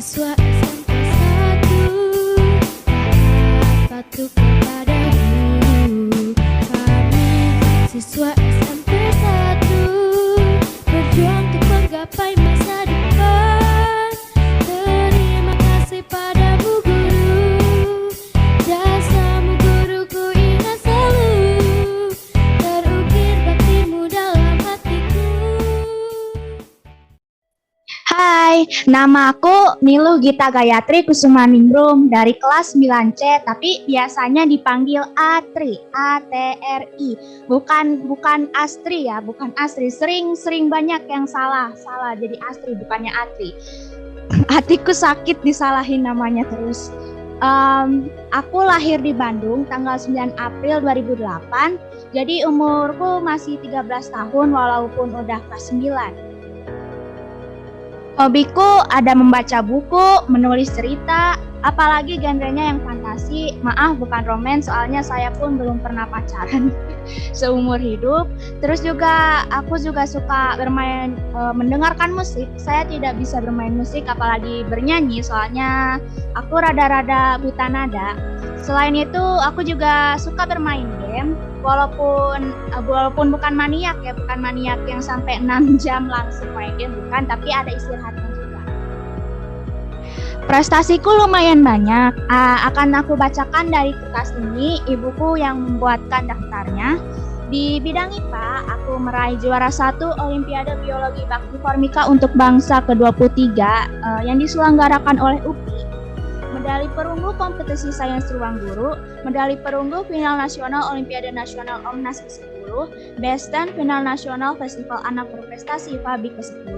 Siswa SMP 1 patuh kepada guru. Kami siswa SMP 1 berjuang untuk menggapai masa depan. Terima kasih padamu guru, jasamu guruku ingat selalu, terukir baktimu dalam hatiku. Hai, nama aku Niluh Gita Gayatri Kusumaningrum dari kelas 9C, tapi biasanya dipanggil Atri, A-T-R-I. Bukan Astri ya, bukan Astri. Sering banyak yang salah jadi Astri bukannya Atri. Hatiku sakit disalahin namanya terus. Aku lahir di Bandung tanggal 9 April 2008. Jadi umurku masih 13 tahun walaupun udah kelas 9. Hobiku ada membaca buku, menulis cerita, apalagi genrenya yang fantasi. Maaf, bukan romans, soalnya saya pun belum pernah pacaran seumur hidup. Terus juga aku juga suka bermain, mendengarkan musik. Saya tidak bisa bermain musik, apalagi bernyanyi, soalnya aku rada-rada buta nada. Selain itu, aku juga suka bermain game. Walaupun bukan maniak yang sampai 6 jam langsung main game, bukan, tapi ada istirahatnya juga. Prestasiku lumayan banyak, akan aku bacakan dari kertas ini, ibuku yang membuatkan daftarnya. Di bidang IPA, aku meraih juara 1 Olimpiade Biologi Bakti Formika untuk bangsa ke-23 yang diselenggarakan oleh UPI. Medali perunggu kompetisi sains ruang guru, medali perunggu final nasional Olimpiade Nasional Omnas ke-10, Best 10 final nasional Festival Anak Berprestasi FABI ke-10,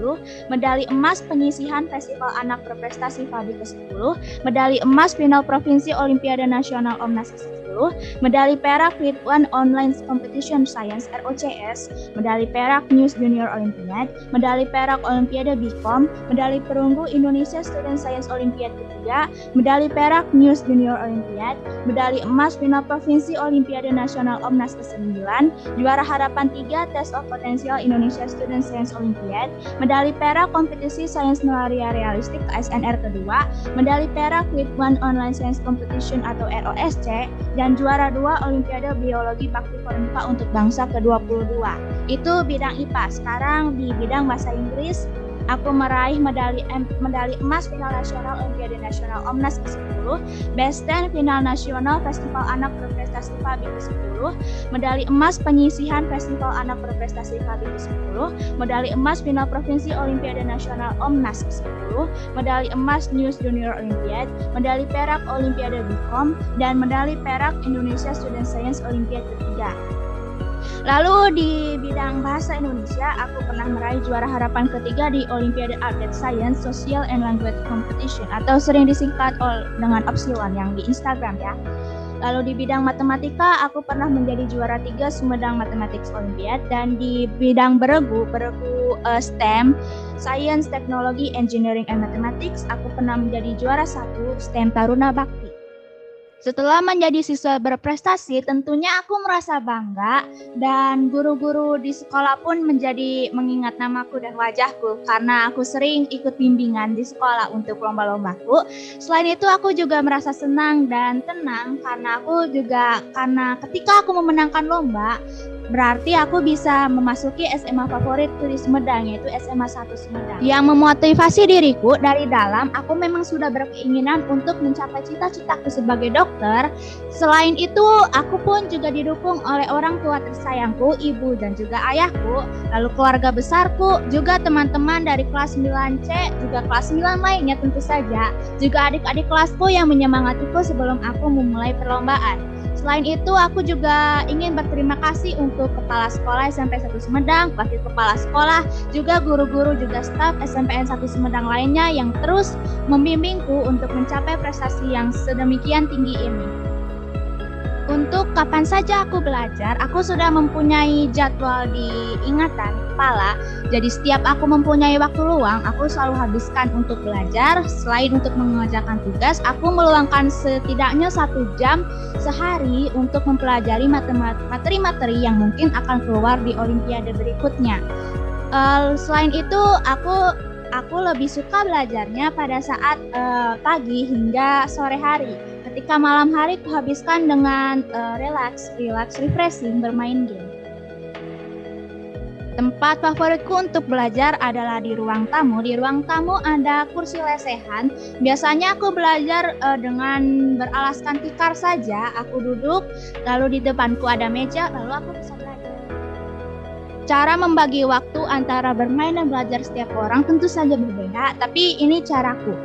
medali emas penyisihan Festival Anak Berprestasi FABI ke-10, medali emas final Provinsi Olimpiade Nasional Omnas ke-10, medali perak Lead One Online Competition Science ROCS, medali perak News Junior Olympiad, medali perak Olimpiade BICOM, medali perunggu Indonesia Student Science Olympiad ketiga, medali perak News Junior Olympiad, medali emas final Provinsi Olimpiade Nasional Omnas ke-9, juara harapan 3 Test of Potential Indonesia Student Science Olympiad, medali perak kompetisi sains nelaria realistik KSNR kedua, medali perak Lead One Online Science Competition atau ROSC, dan juara 2 Olimpiade Biologi Bakti Formika untuk bangsa ke-22. Itu bidang IPA. Sekarang di bidang bahasa Inggris, aku meraih medali emas final nasional Olimpiade Nasional Omnas ke-10, Best 10 final nasional Festival Anak Berprestasi FABI ke-10, medali emas penyisihan Festival Anak Berprestasi FABI ke-10, medali emas final Provinsi Olimpiade Nasional Omnas ke-10, medali emas News Junior Olympiad, medali perak Olimpiade BICOM, dan medali perak Indonesia Student Science Olympiad ketiga. Lalu di bidang bahasa Indonesia, aku pernah meraih juara harapan ketiga di Olimpiade Art and Science Social and Language Competition atau sering disingkat dengan Opsilon yang di Instagram ya. Lalu di bidang matematika, aku pernah menjadi juara 3 Sumedang Mathematics Olympiad, dan di bidang beregu STEM, Science, Technology, Engineering, and Mathematics, aku pernah menjadi juara 1 STEM Taruna Bakti. Setelah menjadi siswa berprestasi, tentunya aku merasa bangga dan guru-guru di sekolah pun menjadi mengingat namaku dan wajahku karena aku sering ikut bimbingan di sekolah untuk lomba-lombaku. Selain itu aku juga merasa senang dan tenang karena ketika aku memenangkan lomba, berarti aku bisa memasuki SMA favoritku di Sumedang, yaitu SMA 1 Sumedang. Yang memotivasi diriku dari dalam, aku memang sudah berkeinginan untuk mencapai cita-citaku sebagai dokter. Selain itu, aku pun juga didukung oleh orang tua tersayangku, ibu dan juga ayahku, lalu keluarga besarku, juga teman-teman dari kelas 9C, juga kelas 9 lainnya tentu saja, juga adik-adik kelasku yang menyemangatiku sebelum aku memulai perlombaan. Selain itu, aku juga ingin berterima kasih untuk Kepala Sekolah SMP 1 Sumedang, Wakil Kepala Sekolah, juga guru-guru, juga staf SMPN 1 Sumedang lainnya yang terus membimbingku untuk mencapai prestasi yang sedemikian tinggi ini. Untuk kapan saja aku belajar, aku sudah mempunyai jadwal di ingatan kepala. Jadi setiap aku mempunyai waktu luang, aku selalu habiskan untuk belajar. Selain untuk mengerjakan tugas, aku meluangkan setidaknya 1 jam sehari untuk mempelajari materi-materi yang mungkin akan keluar di Olimpiade berikutnya. Selain itu, aku aku lebih suka belajarnya pada saat pagi hingga sore hari. Ketika malam hari aku habiskan dengan relax, refreshing, bermain game. Tempat favoritku untuk belajar adalah di ruang tamu. Di ruang tamu ada kursi lesehan. Biasanya aku belajar dengan beralaskan tikar saja. Aku duduk, lalu di depanku ada meja, lalu aku bisa belajar. Cara membagi waktu antara bermain dan belajar setiap orang tentu saja berbeda, tapi ini caraku.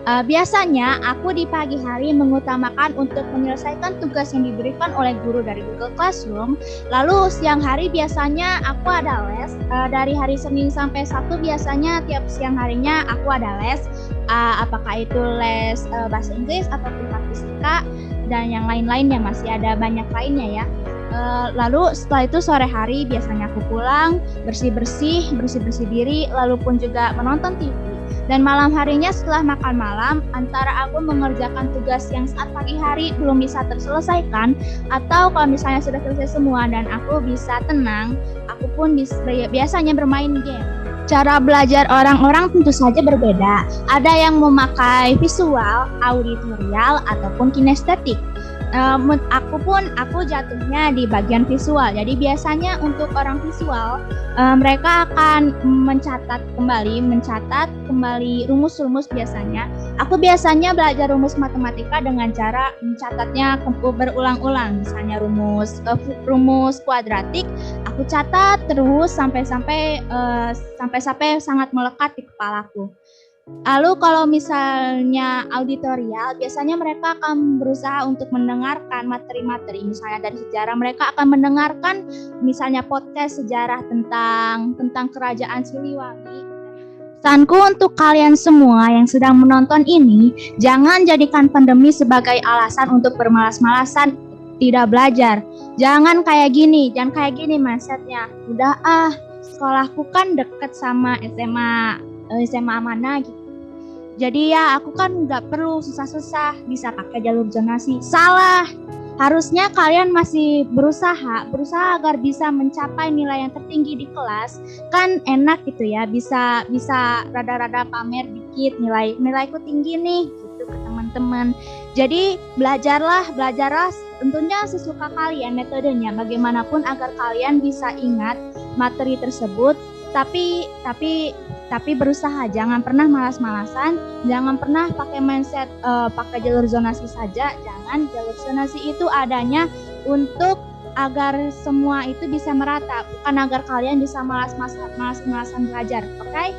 Biasanya aku di pagi hari mengutamakan untuk menyelesaikan tugas yang diberikan oleh guru dari Google Classroom. Lalu siang hari biasanya aku ada les. Dari hari Senin sampai Sabtu biasanya tiap siang harinya aku ada les. Apakah itu les bahasa Inggris atau privat fisika dan yang lain-lainnya, masih ada banyak lainnya ya. Lalu setelah itu sore hari biasanya aku pulang bersih-bersih diri, lalu pun juga menonton TV. Dan malam harinya setelah makan malam, antara aku mengerjakan tugas yang saat pagi hari belum bisa terselesaikan, atau kalau misalnya sudah selesai semua dan aku bisa tenang, aku pun biasanya bermain game. Cara belajar orang-orang tentu saja berbeda. Ada yang memakai visual, auditorial, ataupun kinestetik. Aku jatuhnya di bagian visual. Jadi biasanya untuk orang visual, mereka akan mencatat kembali rumus-rumus biasanya. Aku biasanya belajar rumus matematika dengan cara mencatatnya berulang-ulang. Misalnya rumus kuadratik, aku catat terus sampai sangat melekat di kepalaku. Lalu kalau misalnya auditorial, biasanya mereka akan berusaha untuk mendengarkan materi-materi. Misalnya dari sejarah, mereka akan mendengarkan misalnya podcast sejarah tentang kerajaan Siliwangi. Pesanku untuk kalian semua yang sedang menonton ini, jangan jadikan pandemi sebagai alasan untuk bermalas-malasan tidak belajar. Jangan kayak gini mindsetnya. Udah sekolahku kan deket sama SMA mana gitu. Jadi ya aku kan nggak perlu susah-susah bisa pakai jalur zonasi. Salah. Harusnya kalian masih berusaha agar bisa mencapai nilai yang tertinggi di kelas. Kan enak gitu ya, bisa rada-rada pamer dikit nilaiku tinggi nih gitu ke teman-teman. Jadi belajarlah tentunya sesuka kalian metodenya bagaimanapun agar kalian bisa ingat materi tersebut. Tapi berusaha, jangan pernah malas-malasan, jangan pernah pakai mindset pakai jalur zonasi saja. Jangan, jalur zonasi itu adanya untuk agar semua itu bisa merata, bukan agar kalian bisa malas-malasan belajar, oke?